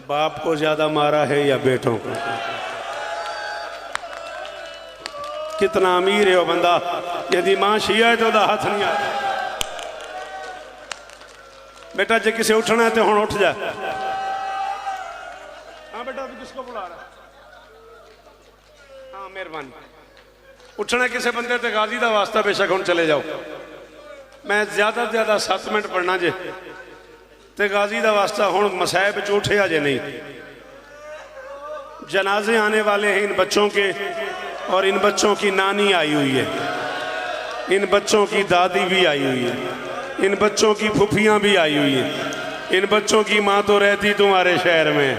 बाप को ज्यादा मारा है या बेटों को? कितना अमीर है वो बंदा, यदि मां शिया है तो हाथ नहीं आता। बेटा जे किसे उठना है तो हुण उठ जा। हाँ बेटा तू किसको बुला रहा है? हाँ मेहरबानी। उठना किसे बंदे ते गाजी का वास्ता, बेशक हुण चले जाओ। मैं ज्यादा से ज्यादा 7 मिनट पढ़ना जे ते गाजी का वास्ता हुण मसायब च उठे अजे नहीं। जनाजे आने वाले हैं इन बच्चों के, और इन बच्चों की नानी आई हुई है, इन बच्चों की दादी भी आई हुई है, इन बच्चों की फूफियां भी आई हुई है, इन बच्चों की माँ तो रहती तुम्हारे शहर में।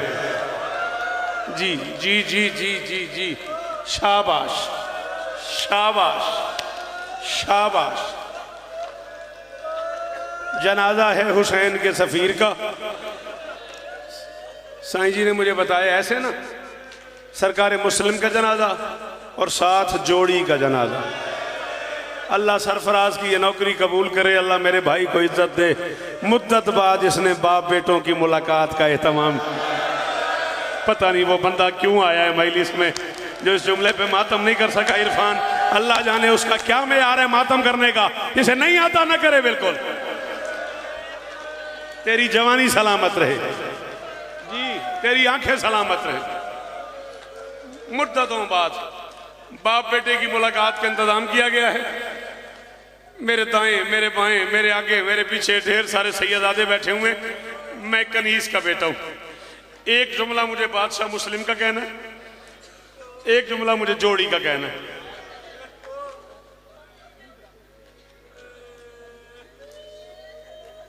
जी जी जी जी जी जी, शाबाश शाबाश शाबाश। जनाजा है हुसैन के सफीर का। साईं जी ने मुझे बताया ऐसे ना, सरकार मुस्लिम का जनाजा और साथ जोड़ी का जनाजा। अल्लाह सरफराज की ये नौकरी कबूल करे, अल्लाह मेरे भाई को इज्जत दे। मुद्दत बाद इसने बाप बेटों की मुलाकात का एहतमाम, पता नहीं वो बंदा क्यों आया है मजलिस में जो इस जुमले पे मातम नहीं कर सका। इरफान, अल्लाह जाने उसका क्या मेयार है मातम करने का। इसे नहीं आता ना करे बिल्कुल। तेरी जवानी सलामत रहे जी, तेरी आंखें सलामत रहे। मुद्दतों बाद बाप बेटे की मुलाकात का इंतजाम किया गया है। मेरे दाएं, मेरे बाएं, मेरे आगे, मेरे पीछे ढेर सारे सैयदादे बैठे हुए। मैं कनीज का बेटा हूं। एक जुमला मुझे बादशाह मुस्लिम का कहना है, एक जुमला मुझे जोड़ी का कहना है।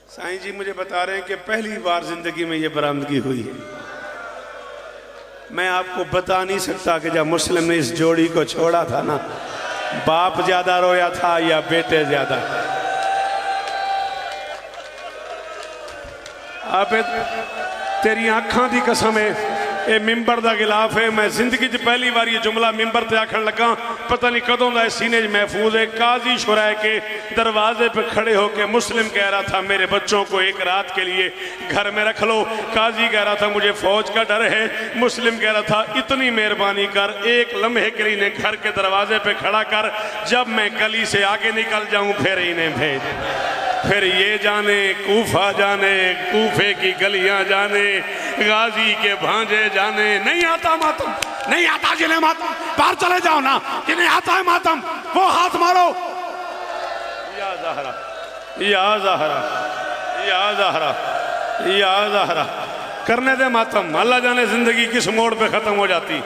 साईं जी मुझे बता रहे हैं कि पहली बार जिंदगी में ये बरामदगी हुई है। मैं आपको बता नहीं सकता कि जब मुस्लिम ने इस जोड़ी को छोड़ा था ना, बाप ज्यादा रोया था या बेटे ज्यादा। आप तेरी आंखां दी कसम है, ये मिंबर दा गिलाफ है। मैं जिंदगी च पहली बार ये जुमला मिंबर ते आखन लगा, पता नहीं कदों का सीने च महफूज है। काजी शुराय के दरवाजे पे खड़े होके मुस्लिम कह रहा था मेरे बच्चों को एक रात के लिए घर में रख लो। काजी कह रहा था मुझे फौज का डर है। मुस्लिम कह रहा था इतनी मेहरबानी कर, एक लम्हे के लिए इन्हें घर के दरवाजे पे खड़ा कर, जब मैं गली से आगे निकल जाऊं फिर इन्हें भेज। फिर ये जाने कूफा जाने, कूफे की गलियां जाने, गाजी के भांजे जाने। नहीं आता मातम, नहीं आता जिन्हें मातम, बाहर चले जाओ ना। जिन्हें आता है मातम वो हाथ मारो। या ज़हरा, या ज़हरा, या ज़हरा, या ज़हरा। करने दे मातम, अल्लाह जाने जिंदगी किस मोड़ पे खत्म हो जाती।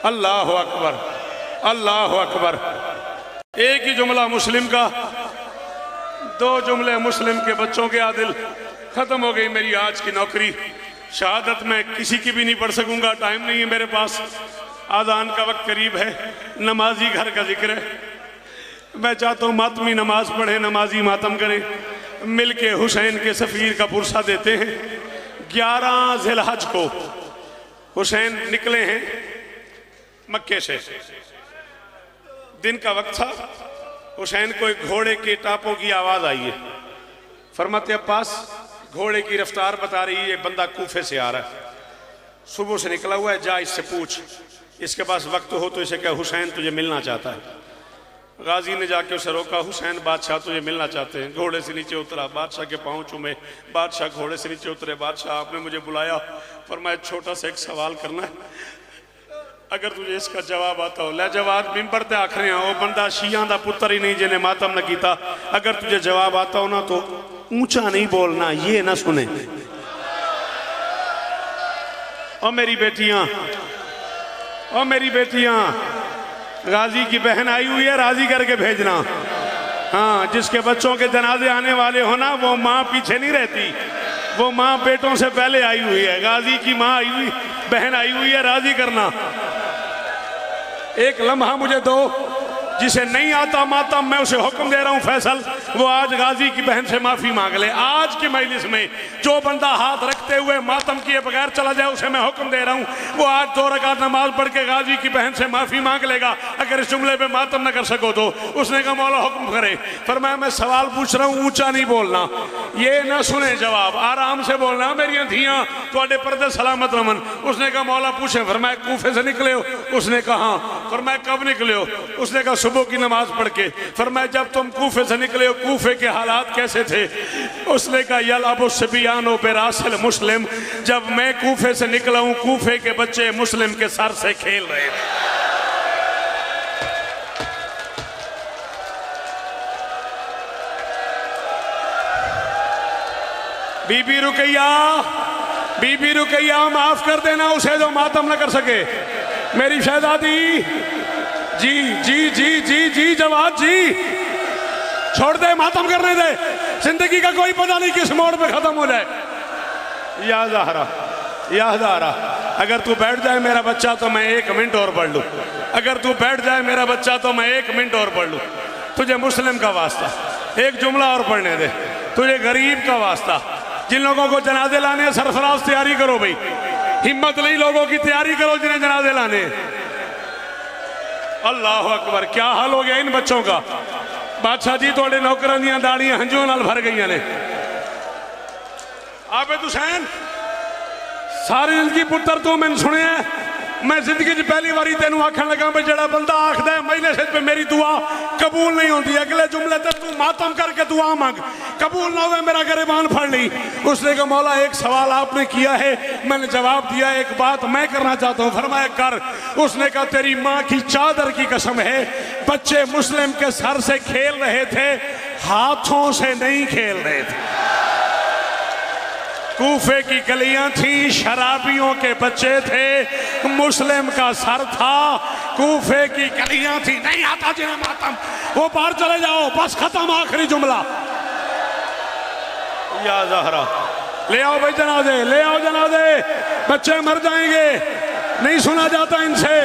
अल्लाह अकबर, अल्लाह अकबर। एक ही जुमला मुस्लिम का, 2 जुमले मुस्लिम के बच्चों के आदिल। खत्म हो गई मेरी आज की नौकरी। शहादत मैं किसी की भी नहीं पढ़ सकूंगा, टाइम नहीं है मेरे पास। आज़ान का वक्त करीब है, नमाजी घर का जिक्र है। मैं चाहता हूँ मातमी नमाज पढ़े, नमाजी मातम करें, मिल के हुसैन के सफ़ीर का पुरसा देते हैं। 11 ज़िलहज को हुसैन निकले हैं मक्के से। दिन का वक्त था। हुसैन को एक घोड़े के टापों की आवाज आई है। फरमाते अब्बास, घोड़े की रफ्तार बता रही है ये बंदा कूफे से आ रहा है, सुबह से निकला हुआ है, जा इससे पूछ, इसके पास वक्त हो तो इसे क्या हुसैन तुझे मिलना चाहता है। गाजी ने जाके उसे रोका, हुसैन बादशाह तुझे मिलना चाहते हैं। घोड़े से नीचे उतरा, बादशाह के पाँव चूमे। बादशाह घोड़े से नीचे उतरे, बादशाह आपने मुझे बुलाया, फरमाया छोटा सा एक सवाल करना है, अगर तुझे इसका जवाब आता हो। लै जवाब मिंबर ते आख रहे हैं, वो बंदा शिया दा पुत्र ही नहीं जिन्हें मातम न किया। अगर तुझे जवाब आता हो ना तो ऊंचा नहीं बोलना, ये ना सुने। और मेरी बेटियां, और मेरी बेटियां, गाजी की बहन आई हुई है, राजी करके भेजना। हाँ, जिसके बच्चों के जनाजे आने वाले हो ना, वो माँ पीछे नहीं रहती, वो माँ बेटों से पहले आई हुई है। गाजी की माँ आई हुई, बहन आई हुई है, राजी करना। एक लम्हा मुझे दो, जिसे नहीं आता मातम मैं उसे हुक्म दे रहा हूं फैसल, वो आज गाजी की बहन से माफी मांग ले। आज की मजलिस में जो बंदा हाथ रखते हुए मातम किए बगैर चला जाए उसे मैं हुक्म दे रहा हूं, वो आज 2 रकात नमाज पढ़ के गाजी की बहन से माफी मांग लेगा अगर इस जुमले पे मातम न कर सको तो। उसने कहा मौला हुक्म करे। फरमाया मैं सवाल पूछ रहा हूं, ऊंचा नहीं बोलना, ये ना सुने जवाब, आराम से बोलना, मेरी धियां थोड़े पर्दे सलामत रमन। उसने कहा मौला पूछे। फरमाया कूफे से निकले हो? उसने कहा। फरमाया कब निकले हो? उसने कहा सुबह की नमाज पढ़ के। फरमाया जब तुम कूफे से निकले हो कूफे के हालात कैसे थे? उसने कहा यल अबू सबियानो बेरासल मुस्लिम, जब मैं कूफे से निकला हूं कूफे के बच्चे मुस्लिम के सर से खेल रहे थे। बीबी रुकैया, बीबी रुकैया माफ कर देना उसे जो मातम न कर सके। मेरी शहजादी जी जी जी जी जी जवाब जी, छोड़ दे, मातम करने दे, जिंदगी का कोई पता नहीं किस मोड़ पे खत्म हो जाए। या ज़हरा, या ज़हरा, अगर तू बैठ जाए मेरा बच्चा तो मैं 1 मिनट और पढ़ लूँ। अगर तू बैठ जाए मेरा बच्चा तो मैं 1 मिनट और पढ़ लूँ। तुझे मुस्लिम का वास्ता 1 जुमला और पढ़ने दे, तुझे गरीब का वास्ता। जिन लोगों को जनाजे लाने हैं सरफराज तैयारी करो भाई, हिम्मत नहीं लोगों की तैयारी करो जिन्हें जनाजे लाने। अल्लाह अकबर, क्या हाल हो गया इन बच्चों का। बादशाह जी थोड़े नौकरां दी दाड़ियां हंझुओं नाल भर गई ने। आबिद हुसैन सारी जिंदगी पुत्र तू मैंने सुने, मैं जिंदगी च पहली बारी तेन आखन लगा भी जड़ा बंदा आखद है मजलिस पे मेरी दुआ कबूल नहीं होती, अगले जुमले ते तू मातम करके दुआ मांग, कबूल ना हो मेरा गिरबान फड़ ली। उसने कहा मौला एक सवाल आपने किया है, मैंने जवाब दिया, एक बात मैं करना चाहता हूँ। फरमाया कर। उसने कहा तेरी माँ की चादर की कसम है, बच्चे मुस्लिम के सर से खेल रहे थे, हाथों से नहीं खेल रहे थे। कूफे की गलियां थी, शराबियों के बच्चे थे, मुस्लिम का सर था। कूफे की गलियां थी, नहीं आता जिन्हें मातम वो बाहर चले जाओ, बस खत्म, आखिरी जुमला। या ज़हरा ले आओ भाई जनाजे, ले आओ जनाजे, बच्चे मर जाएंगे, नहीं सुना जाता इनसे,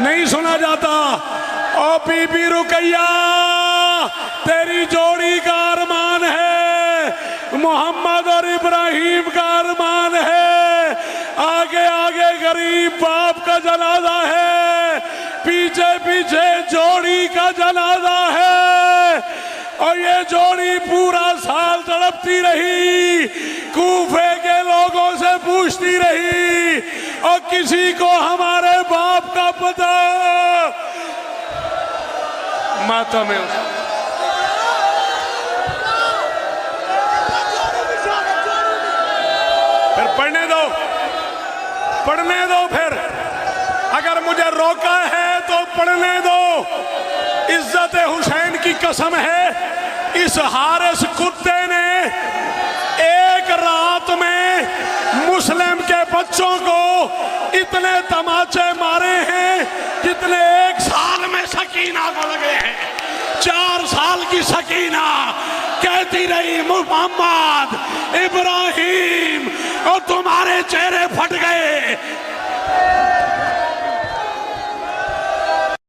नहीं सुना जाता। ओ बीबी रुकैया तेरी जोड़ी का अरमान है, मोहम्मद और इब्राहिम का अरमान है, आगे आगे गरीब बाप का जनाजा है, पीछे पीछे जोड़ी का जनाजा है। और ये जोड़ी पूरा साल तड़पती रही, कूफे के लोगों से पूछती रही, और किसी को हमारे बाप का पता माता में। फिर पढ़ने दो, पढ़ने दो, फिर अगर मुझे रोका है तो पढ़ने दो। इज्जत हुसैन की कसम है, इस हारिस कुत्ते ने एक रात में मुस्लिम के बच्चों को इतने तमाचे मारे हैं जितने 1 साल में सकीना को लगे हैं। 4 साल की सकीना कहती रही मोहम्मद इब्राहिम, और तुम्हारे चेहरे फट गए।